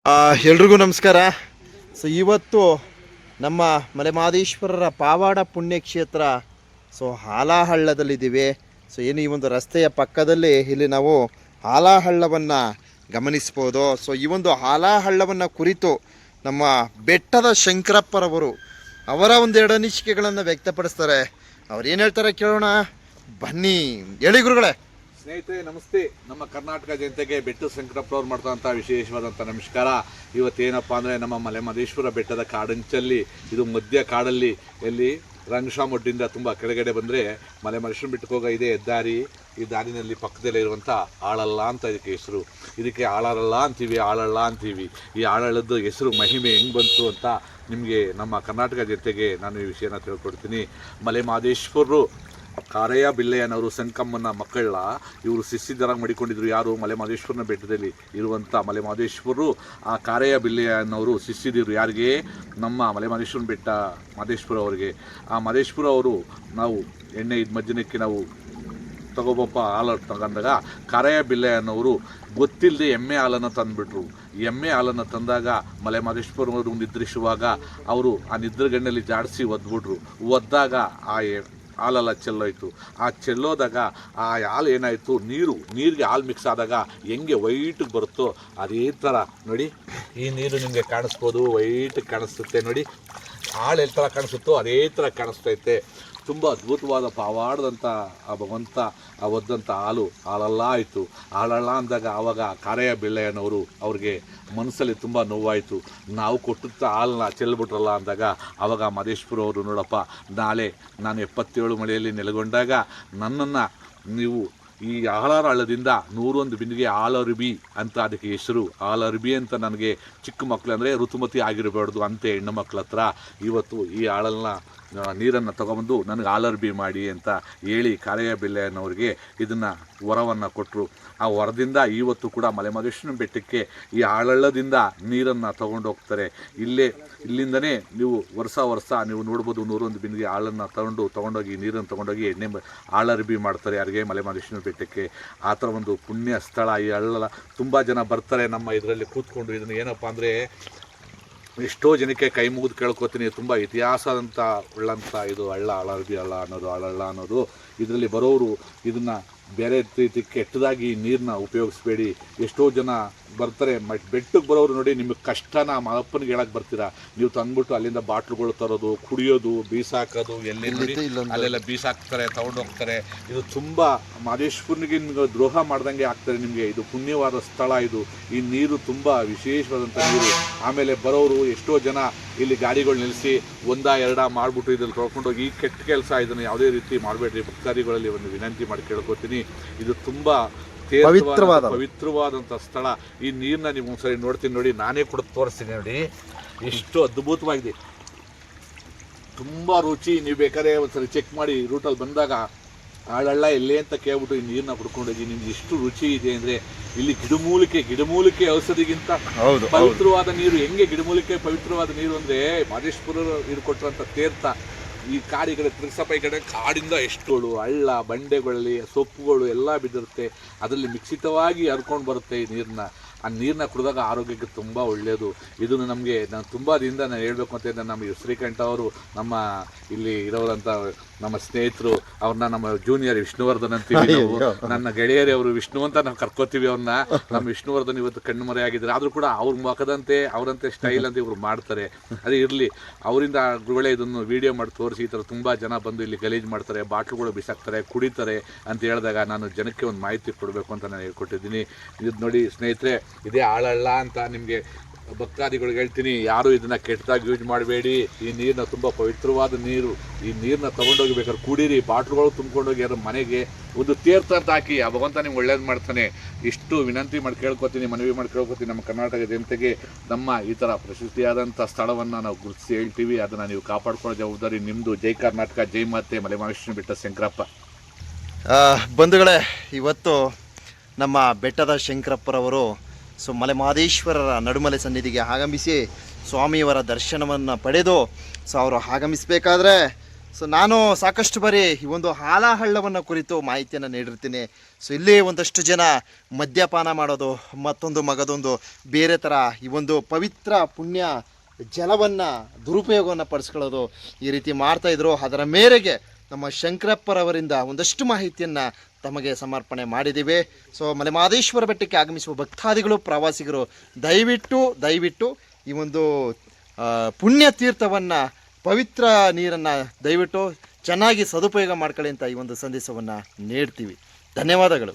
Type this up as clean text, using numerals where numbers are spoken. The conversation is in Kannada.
ಎಲ್ರಿಗೂ ನಮಸ್ಕಾರ. ಇವತ್ತು ನಮ್ಮ ಮಲೆಮಹದೇಶ್ವರರ ಪಾವಾಡ ಪುಣ್ಯಕ್ಷೇತ್ರ ಹಾಲಾಹಳ್ಳದಲ್ಲಿದ್ದೀವಿ. ಏನು ಈ ಒಂದು ರಸ್ತೆಯ ಪಕ್ಕದಲ್ಲಿ ಇಲ್ಲಿ ನಾವು ಹಾಲಾಹಳ್ಳವನ್ನು ಗಮನಿಸ್ಬೋದು. ಈ ಒಂದು ಹಾಲಾಹಳ್ಳವನ್ನು ಕುರಿತು ನಮ್ಮ ಬೆಟ್ಟದ ಶಂಕರಪ್ಪರವರು ಅವರ ಒಂದೆರಡು ಅನಿಸಿಕೆಗಳನ್ನು ವ್ಯಕ್ತಪಡಿಸ್ತಾರೆ. ಅವ್ರು ಏನು ಹೇಳ್ತಾರೆ ಕೇಳೋಣ ಬನ್ನಿ. ಹೇಳಿ ಗುರುಗಳೇ. ಸ್ನೇಹಿತರೆ ನಮಸ್ತೆ. ನಮ್ಮ ಕರ್ನಾಟಕ ಜನತೆಗೆ ಬೆಟ್ಟದ ಶಂಕರಪ್ಪರವ್ರು ಮಾಡ್ತಂಥ ವಿಶೇಷವಾದಂಥ ನಮಸ್ಕಾರ. ಇವತ್ತೇನಪ್ಪ ಅಂದರೆ ನಮ್ಮ ಮಲೆಮಹದೇಶ್ವರ ಬೆಟ್ಟದ ಕಾಡಂಚಲ್ಲಿ, ಇದು ಮಧ್ಯ ಕಾಡಲ್ಲಿ, ಎಲ್ಲಿ ರಂಗಶಾಮೊಡ್ಡಿಂದ ತುಂಬ ಕೆಳಗಡೆ ಬಂದರೆ ಮಲೆಮಹದೇಶ್ವರ ಬೆಟ್ಟಕ್ಕೆ ಹೋಗೋ ಇದೇ ಹೆದ್ದಾರಿ. ಈ ದಾರಿನಲ್ಲಿ ಪಕ್ಕದಲ್ಲೇ ಇರುವಂಥ ಆಳಲ್ಲ ಅಂತ ಇದಕ್ಕೆ ಹೆಸರು. ಇದಕ್ಕೆ ಆಳಲ್ಲ ಅಂತೀವಿ, ಆಳಲ್ಲ ಅಂತೀವಿ. ಈ ಆಳಳ್ಳದ ಹೆಸರು ಮಹಿಮೆ ಹೆಂಗೆ ಬಂತು ಅಂತ ನಿಮಗೆ ನಮ್ಮ ಕರ್ನಾಟಕ ಜನತೆಗೆ ನಾನು ಈ ವಿಷಯನ ತಿಳ್ಕೊಡ್ತೀನಿ. ಮಲೆಮಹದೇಶ್ವರರು ಕಾರಯ್ಯ ಬಿಲ್ಲೆಯನವರು ಸಂಕಮ್ಮನ ಮಕ್ಕಳ ಇವರು ಶಿಷ್ಯರಾಗಿ ಮಾಡಿಕೊಂಡಿದ್ರು. ಯಾರು? ಮಲೆಮಹದೇಶ್ವರನ ಬೆಟ್ಟದಲ್ಲಿ ಇರುವಂಥ ಮಲೆಮಹದೇಶ್ವರರು ಆ ಕಾರಯ್ಯ ಬಿಲ್ಲೆಯನವರು ಶಿಷ್ಯದಿರು. ಯಾರಿಗೆ? ನಮ್ಮ ಮಲೆಮಹದೇಶ್ವರನ ಬೆಟ್ಟ ಮಹದೇಶ್ವರ ಅವರಿಗೆ. ಆ ಮಹದೇಶ್ವರ ಅವರು ನಾವು ಎಣ್ಣೆ ಮಜ್ಜನಕ್ಕೆ ನಾವು ತಗೋಬಪ್ಪ ಹಾಲು ತಗೊಂಡಾಗ ಕಾರಯ್ಯ ಬಿಲ್ಲೆಯನವರು ಗೊತ್ತಿಲ್ಲದೆ ಎಮ್ಮೆ ಹಾಲನ್ನು ತಂದುಬಿಟ್ರು. ಎಮ್ಮೆ ಹಾಲನ್ನು ತಂದಾಗ ಮಲೆಮಹದೇಶ್ವರವರು ನಿದ್ರಿಸುವಾಗ ಅವರು ಆ ನಿದ್ರಗಣ್ಣಲ್ಲಿ ಜಾಡಿಸಿ ಒದ್ಬಿಟ್ರು. ಒದ್ದಾಗ ಆ ಹಾಲೆಲ್ಲ ಚೆಲ್ಲೋಯ್ತು. ಆ ಚೆಲ್ಲೋದಾಗ ಆ ಹಾಲು ಏನಾಯಿತು, ನೀರಿಗೆ ಹಾಲು ಮಿಕ್ಸ್ ಆದಾಗ ಹೆಂಗೆ ವೈಟಿಗೆ ಬರುತ್ತೋ ಅದೇ ಥರ ನೋಡಿ, ಈ ನೀರು ನಿಮಗೆ ಕಾಣಿಸ್ಬೋದು, ವೈಟಿಗೆ ಕಾಣಿಸುತ್ತೆ ನೋಡಿ. ಹಾಲು ಎಲ್ಲಿ ಥರ ಕಾಣಿಸುತ್ತೋ ಅದೇ ಥರ ಕಾಣಿಸ್ತೈತೆ. ತುಂಬ ಅದ್ಭುತವಾದ ಪಾವಾಡದಂಥ ಆ ಭಗವಂತ ಆ ಒದ್ದಂಥ ಹಾಲಲ್ಲ ಆಯಿತು. ಹಾಲಲ್ಲ ಅಂದಾಗ ಆವಾಗ ಕಾರಯ್ಯ ಬಿಲ್ಲೆಯನವರು ಅವ್ರಿಗೆ ಮನಸ್ಸಲ್ಲಿ ತುಂಬ ನೋವಾಯಿತು. ನಾವು ಕೊಟ್ಟಂಥ ಹಾಲನ್ನ ಚೆಲ್ಬಿಟ್ರಲ್ಲ ಅಂದಾಗ ಆವಾಗ ಮಹದೇಶ್ವರ ಅವರು, ನೋಡಪ್ಪ, ನಾಳೆ ನಾನು 77 ಮಳೆಯಲ್ಲಿ ನೆಲೆಗೊಂಡಾಗ ನನ್ನನ್ನು ನೀವು ಈ ಆಳಾರ ಹಳ್ಳದಿಂದ 101 ಬಿಂದಿಗೆ ಹಾಲರ್ಬಿ ಅಂತ ಅದಕ್ಕೆ ಹೆಸರು. ಹಾಲರ್ಬಿ ಅಂತ ನನಗೆ ಚಿಕ್ಕ ಮಕ್ಕಳು ಅಂದರೆ ಋತುಮತಿ ಆಗಿರಬಾರ್ದು ಅಂತೆ ಹೆಣ್ಣು ಮಕ್ಕಳ ಹತ್ರ ಇವತ್ತು ಈ ಹಾಳನ್ನ ನೀರನ್ನು ತೊಗೊಬಂದು ನನಗೆ ಹಾಲರ್ಬಿ ಮಾಡಿ ಅಂತ ಹೇಳಿ ಕಾರಯ್ಯ ಬಿಲ್ಲೆಯನವ್ರಿಗೆ ಇದನ್ನು ವರವನ್ನು ಕೊಟ್ಟರು. ಆ ವರದಿಂದ ಇವತ್ತು ಕೂಡ ಮಲೆಮಹದೇಶ್ವರನ ಬೆಟ್ಟಕ್ಕೆ ಈ ಆಳಳ್ಳದಿಂದ ನೀರನ್ನು ತೊಗೊಂಡು ಹೋಗ್ತಾರೆ. ಇಲ್ಲಿಂದನೇ ನೀವು ವರ್ಷ ನೀವು ನೋಡ್ಬೋದು, 101 ಬಿಂದಿಗೆ ಹಾಲನ್ನು ತೊಗೊಂಡೋಗಿ ನೀರನ್ನು ತೊಗೊಂಡೋಗಿ ಎಣ್ಣೆ ಹಾಲರ್ಬಿ ಮಾಡ್ತಾರೆ. ಯಾರಿಗೆ? ಮಲೆಮಹದೇಶ್ವರನ ಬೆಟ್ಟಕ್ಕೆ. ಆ ಥರ ಒಂದು ಪುಣ್ಯ ಸ್ಥಳ ಈ ಹಳ್ಳ. ತುಂಬ ಜನ ಬರ್ತಾರೆ ನಮ್ಮ ಇದರಲ್ಲಿ ಕೂತ್ಕೊಂಡು. ಇದನ್ನು ಏನಪ್ಪ ಅಂದರೆ ಎಷ್ಟೋ ಜನಕ್ಕೆ ಕೈ ಮುಗಿದು ಕೇಳ್ಕೊತೀನಿ, ತುಂಬ ಇತಿಹಾಸದಂಥ ಉಳ್ಳಂಥ ಇದು ಹಾಲರ್ಬಿ ಹಳ್ಳ ಅನ್ನೋದು. ಇದರಲ್ಲಿ ಬರೋರು ಇದನ್ನು ಬೇರೆ ರೀತಿ ಕೆಟ್ಟದಾಗಿ ನೀರನ್ನ ಉಪಯೋಗಿಸ್ಬೇಡಿ. ಎಷ್ಟೋ ಜನ ಬರ್ತಾರೆ ಬೆಟ್ಟಕ್ಕೆ ಬರೋರು ನೋಡಿ, ನಿಮಗೆ ಕಷ್ಟನ ಮಾದಪ್ಪನಿಗೆ ಹೇಳಕ್ಕೆ ಬರ್ತೀರಾ, ನೀವು ತಂದ್ಬಿಟ್ಟು ಅಲ್ಲಿಂದ ಬಾಟ್ಲುಗಳು ತರೋದು, ಕುಡಿಯೋದು, ಬೀಸಾಕೋದು, ನೋಡಿ ಅಲ್ಲೆಲ್ಲ ಬೀಸಾಕ್ತಾರೆ, ತೊಗೊಂಡೋಗ್ತಾರೆ. ಇದು ತುಂಬ ಮಹದೇಶ್ವರನಿಗೆ ನಿಮಗೆ ದ್ರೋಹ ಮಾಡ್ದಂಗೆ ಆಗ್ತಾರೆ ನಿಮಗೆ. ಇದು ಪುಣ್ಯವಾದ ಸ್ಥಳ ಇದು. ಈ ನೀರು ತುಂಬ ವಿಶೇಷವಾದಂಥ ನೀರು. ಆಮೇಲೆ ಬರೋರು ಎಷ್ಟೋ ಜನ ಇಲ್ಲಿ ಗಾಡಿಗಳು ನಿಲ್ಲಿಸಿ 1-2 ಮಾಡಿಬಿಟ್ಟು ಇದ್ರಲ್ಲಿ ತೊಳ್ಕೊಂಡೋಗಿ, ಈ ಕೆಟ್ಟ ಕೆಲಸ, ಇದನ್ನು ಯಾವುದೇ ರೀತಿ ಮಾಡಬೇಡ್ರಿ. ಭಕ್ತಾದಿಗಳಲ್ಲಿ ಒಂದು ವಿನಂತಿ ಮಾಡಿ ಕೇಳ್ಕೊತೀನಿ. ಇದು ತುಂಬ ಪವಿತ್ರವಾದಂಥ ಸ್ಥಳ. ಈ ನೀರನ್ನ ನೀವು ಒಂದ್ಸರಿ ನೋಡ್ತೀನಿ ನೋಡಿ, ನಾನೇ ಕೂಡ ತೋರಿಸ್ತೀನಿ ನೋಡಿ, ಎಷ್ಟು ಅದ್ಭುತವಾಗಿದೆ, ತುಂಬ ರುಚಿ. ನೀವು ಬೇಕಾದ್ರೆ ಒಂದ್ಸರಿ ಚೆಕ್ ಮಾಡಿ ರೂಟಲ್ಲಿ ಬಂದಾಗ ಆಳಳ್ಳ ಎಲ್ಲೇ ಅಂತ ಕೇಳ್ಬಿಟ್ಟು ಈ ನೀರನ್ನ ಕುಡ್ಕೊಂಡೋಗಿ ನಿಮ್ಗೆ ಎಷ್ಟು ರುಚಿ ಇದೆ ಅಂದರೆ. ಇಲ್ಲಿ ಗಿಡಮೂಲಿಕೆ ಔಷಧಿಗಿಂತ ಪವಿತ್ರವಾದ ನೀರು. ಹೆಂಗೆ ಗಿಡಮೂಲಿಕೆ ಪವಿತ್ರವಾದ ನೀರು ಅಂದರೆ ಮಹದೇಶ್ವರರು ನೀರು ಕೊಟ್ಟಿರೋಂಥ ತೀರ್ಥ. ಈ ಕಾಡಿಗಡೆ ತಿರ್ಸಪ್ಪ ಈ ಕಡೆ ಕಾಡಿಂದ ಎಷ್ಟುಗಳು ಹಳ್ಳ ಬಂಡೆಗಳಲ್ಲಿ ಸೊಪ್ಪುಗಳು ಎಲ್ಲ ಬಿದ್ದಿರುತ್ತೆ. ಅದರಲ್ಲಿ ಮಿಶ್ರಿತವಾಗಿ ಹರ್ಕೊಂಡು ಬರುತ್ತೆ ಈ ನೀರನ್ನ. ಆ ನೀರನ್ನ ಕುಡಿದಾಗ ಆರೋಗ್ಯಕ್ಕೆ ತುಂಬ ಒಳ್ಳೆಯದು. ಇದನ್ನು ನಮಗೆ ನಾನು ತುಂಬ ದಿನದಿಂದ ನಾನು ಹೇಳಬೇಕು ಅಂತ ನಮ್ಮ ಶ್ರೀಕಂಠ ಅವರು, ನಮ್ಮ ಇಲ್ಲಿ ಇರೋರಂಥ ನಮ್ಮ ಸ್ನೇಹಿತರು, ಅವ್ರನ್ನ ನಮ್ಮ ಜೂನಿಯರ್ ವಿಷ್ಣುವರ್ಧನ್ ಅಂತೀವಿ ನಾವು. ನನ್ನ ಗೆಳೆಯರೇ ಅವರು ವಿಷ್ಣು ಅಂತ ನಾವು ಕರ್ಕೋತೀವಿ ಅವ್ರನ್ನ. ನಮ್ಮ ವಿಷ್ಣುವರ್ಧನ್ ಇವತ್ತು ಕಣ್ಣು ಮರೆಯಾಗಿದ್ದಾರೆ. ಆದರೂ ಕೂಡ ಅವ್ರ ಮುಖದಂತೆ ಅವರಂತೆ ಸ್ಟೈಲ್ ಅಂತ ಇವರು ಮಾಡ್ತಾರೆ. ಅದೇ ಇರಲಿ, ಅವರಿಂದ ಗುರುಗಳೇ ಇದನ್ನು ವೀಡಿಯೋ ಮಾಡಿ ತೋರಿಸಿ. ಈ ಥರ ತುಂಬ ಜನ ಬಂದು ಇಲ್ಲಿ ಗಲೀಜು ಮಾಡ್ತಾರೆ, ಬಾಟ್ಲುಗಳು ಬಿಸಾಕ್ತಾರೆ, ಕುಡಿತಾರೆ ಅಂತ ಹೇಳಿದಾಗ ನಾನು ಜನಕ್ಕೆ ಒಂದು ಮಾಹಿತಿ ಕೊಡಬೇಕು ಅಂತ ನಾನು ಹೇಳ್ಕೊಟ್ಟಿದ್ದೀನಿ. ಇದು ನೋಡಿ ಸ್ನೇಹಿತರೆ, ಇದೇ ಆಳಲ್ಲ ಅಂತ ನಿಮಗೆ ಭಕ್ತಾದಿಗಳಿಗೆ ಹೇಳ್ತೀನಿ. ಯಾರು ಇದನ್ನು ಕೆಟ್ಟದಾಗಿ ಯೂಸ್ ಮಾಡಬೇಡಿ. ಈ ನೀರನ್ನ ತುಂಬ ಪವಿತ್ರವಾದ ನೀರು. ಈ ನೀರನ್ನ ತೊಗೊಂಡೋಗಿ ಬೇಕಾದ್ರೆ ಕುಡೀರಿ. ಬಾಟ್ಲುಗಳು ತುಂಬ್ಕೊಂಡೋಗಿ ಯಾರು ಮನೆಗೆ ಒಂದು ತೀರ್ಥ ಅಂತ ಹಾಕಿ, ಆ ಭಗವಂತ ನಿಮ್ಗೆ ಒಳ್ಳೇದು ಮಾಡ್ತಾನೆ. ಇಷ್ಟು ವಿನಂತಿ ಮಾಡಿ ಕೇಳ್ಕೊತೀನಿ, ಮನವಿ ಮಾಡಿ ಕೇಳ್ಕೊತೀನಿ. ನಮ್ಮ ಕರ್ನಾಟಕ ಜನತೆಗೆ ನಮ್ಮ ಈ ಥರ ಪ್ರಶಸ್ತಿಯಾದಂಥ ಸ್ಥಳವನ್ನು ನಾವು ಗುರುತಿಸಿ ಹೇಳ್ತೀವಿ. ಅದನ್ನು ನೀವು ಕಾಪಾಡ್ಕೊಳ್ಳೋ ಜವಾಬ್ದಾರಿ ನಿಮ್ಮದು. ಜೈ ಕರ್ನಾಟಕ, ಜೈ ಮಾತೆ ಮಲೆಮಹದೇಶ್ವರನ ಬೆಟ್ಟ ಶಂಕರಪ್ಪ. ಬಂಧುಗಳೇ, ಇವತ್ತು ನಮ್ಮ ಬೆಟ್ಟದ ಶಂಕರಪ್ಪರವರು ಮಲೆಮಹದೇಶ್ವರರ ನಡುಮಲೆ ಸನ್ನಿಧಿಗೆ ಆಗಮಿಸಿ ಸ್ವಾಮಿಯವರ ದರ್ಶನವನ್ನು ಪಡೆದು ಅವರು ಆಗಮಿಸಬೇಕಾದ್ರೆ ಸೊ ನಾನು ಸಾಕಷ್ಟು ಬಾರಿ ಈ ಒಂದು ಹಾಲಾಹಳ್ಳವನ್ನು ಕುರಿತು ಮಾಹಿತಿಯನ್ನು ನೀಡಿರ್ತೀನಿ. ಸೊ ಇಲ್ಲಿ ಒಂದಷ್ಟು ಜನ ಮದ್ಯಪಾನ ಮಾಡೋದು, ಮಗದೊಂದು ಬೇರೆ ಥರ ಈ ಒಂದು ಪವಿತ್ರ ಪುಣ್ಯ ಜಲವನ್ನು ದುರುಪಯೋಗವನ್ನು ಪಡಿಸ್ಕೊಳ್ಳೋದು ಈ ರೀತಿ ಮಾಡ್ತಾಯಿದ್ರು. ಅದರ ಮೇರೆಗೆ ನಮ್ಮ ಶಂಕರಪ್ಪರವರಿಂದ ಒಂದಷ್ಟು ಮಾಹಿತಿಯನ್ನು ತಮಗೆ ಸಮರ್ಪಣೆ ಮಾಡಿದ್ದೀವಿ. ಸೊ ಮಲೆಮಹದೇಶ್ವರ ಬೆಟ್ಟಕ್ಕೆ ಆಗಮಿಸುವ ಭಕ್ತಾದಿಗಳು, ಪ್ರವಾಸಿಗರು ದಯವಿಟ್ಟು ಈ ಒಂದು ಪುಣ್ಯ ತೀರ್ಥವನ್ನು, ಪವಿತ್ರ ನೀರನ್ನು ದಯವಿಟ್ಟು ಚೆನ್ನಾಗಿ ಸದುಪಯೋಗ ಮಾಡ್ಕೊಳ್ಳಿ ಅಂತ ಈ ಒಂದು ಸಂದೇಶವನ್ನು ನೀಡ್ತೀವಿ. ಧನ್ಯವಾದಗಳು.